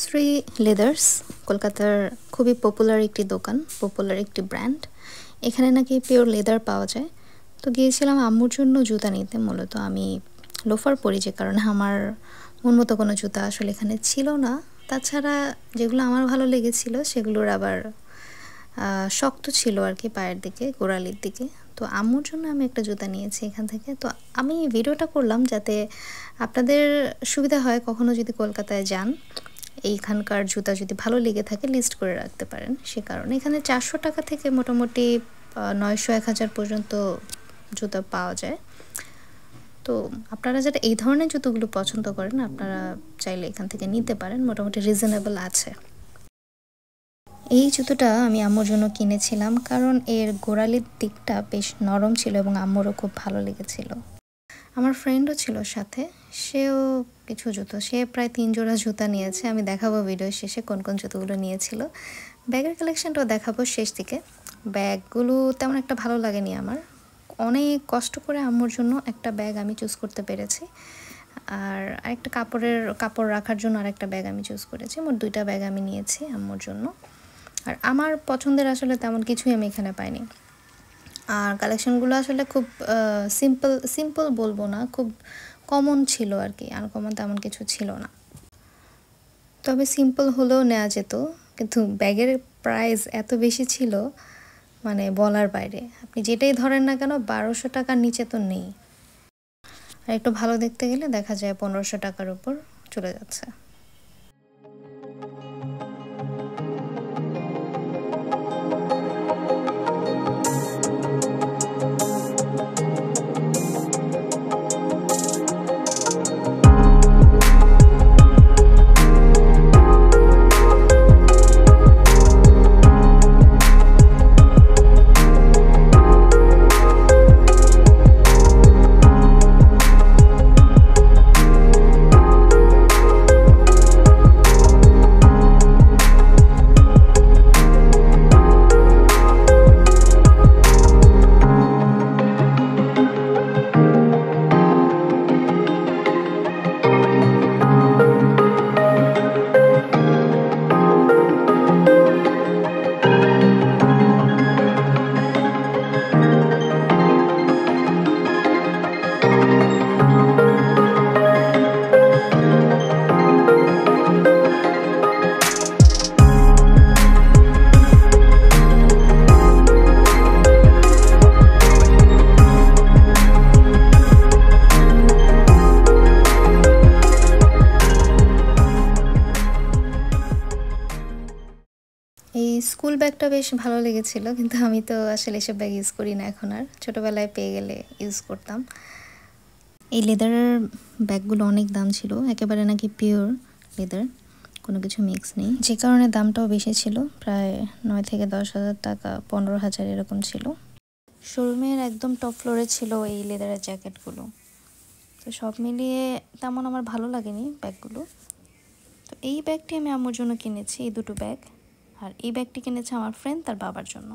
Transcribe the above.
Shri leathers কলকাতার খুবই popular একটি দোকান, পপুলার একটি ব্র্যান্ড। এখানে নাকি পিওর লেদার পাওয়া যায়। তো গিয়েছিলাম আম্মুর জন্য জুতা নিতে। মূলত আমি লোফার পরি, যে কারণে আমার মন মতো কোনো জুতা আসলে এখানে ছিল না। তাছাড়া যেগুলো আমার ভালো লেগেছিল সেগুলোর আবার শক্ত ছিল আর কি, পায়ের দিকে, গোড়ালির দিকে। তো আম্মুর জন্য আমি একটা জুতা নিয়েছি এখান থেকে। তো আমি ভিডিওটা করলাম যাতে আপনাদের সুবিধা হয়, কখনো যদি কলকাতায় যান এইখানকার জুতা যদি ভালো লেগে থাকে লিস্ট করে রাখতে পারেন। সে কারণে এখানে 400 টাকা থেকে মোটামুটি 900-1000 পর্যন্ত জুতা পাওয়া যায়। তো আপনারা যারা এই ধরনের জুতোগুলো পছন্দ করেন আপনারা চাইলে এখান থেকে নিতে পারেন, মোটামুটি রিজনেবল আছে। এই জুতোটা আমি আম্মুর জন্য কিনেছিলাম কারণ এর গোড়ালির দিকটা বেশ নরম ছিল এবং আম্মুরও খুব ভালো লেগেছিল। আমার ফ্রেন্ডও ছিল সাথে, সেও কিছু জুতো, সে প্রায় 3 জোড়া জুতা নিয়েছে। আমি দেখাবো ভিডিও শেষে কোন কোন জুতোগুলো নিয়েছিল। ব্যাগের কালেকশনটাও দেখাবো শেষ দিকে। ব্যাগগুলো তেমন একটা ভালো লাগেনি আমার। অনেক কষ্ট করে আম্মুর জন্য একটা ব্যাগ আমি চুজ করতে পেরেছি, আর আরেকটা কাপড় রাখার জন্য আরেকটা ব্যাগ আমি চুজ করেছি। মোট 2টা ব্যাগ আমি নিয়েছি আম্মুর জন্য। আর আমার পছন্দের আসলে তেমন কিছুই আমি এখানে পাইনি। আর কালেকশনগুলো আসলে খুব সিম্পল বলবো না, খুব কমন ছিল আর কি, আনকমন তেমন কিছু ছিল না। তবে সিম্পল হলেও নেওয়া যেত, কিন্তু ব্যাগের প্রাইস এত বেশি ছিল মানে বলার বাইরে। আপনি যেটাই ধরেন না কেন 1200 টাকার নিচে তো নেই। আর একটু ভালো দেখতে গেলে দেখা যায় 1500 টাকার উপর চলে যাচ্ছে। এই স্কুল ব্যাগটা বেশ ভালো লেগেছিল, কিন্তু আমি তো আসলে এসব ব্যাগ ইউজ করি না এখন আর। ছোটোবেলায় পেয়ে গেলে ইউজ করতাম। এই লেদারের ব্যাগগুলো অনেক দাম ছিল, একেবারে নাকি পিওর লেদার, কোনো কিছু মিক্স নেই, যে কারণে দামটাও বেশি ছিল। প্রায় 9 থেকে 10,000 টাকা, 15,000 এরকম ছিল। শোরুমের একদম টপ ফ্লোরে ছিল এই লেদারের জ্যাকেটগুলো। তো সব মিলিয়ে তেমন আমার ভালো লাগেনি ব্যাগগুলো। তো এই ব্যাগটি আমি আম্মুর জন্য কিনেছি, এই দুটো ব্যাগ। আর এই ব্যাগটি কিনেছে আমার ফ্রেন্ড তার বাবার জন্য।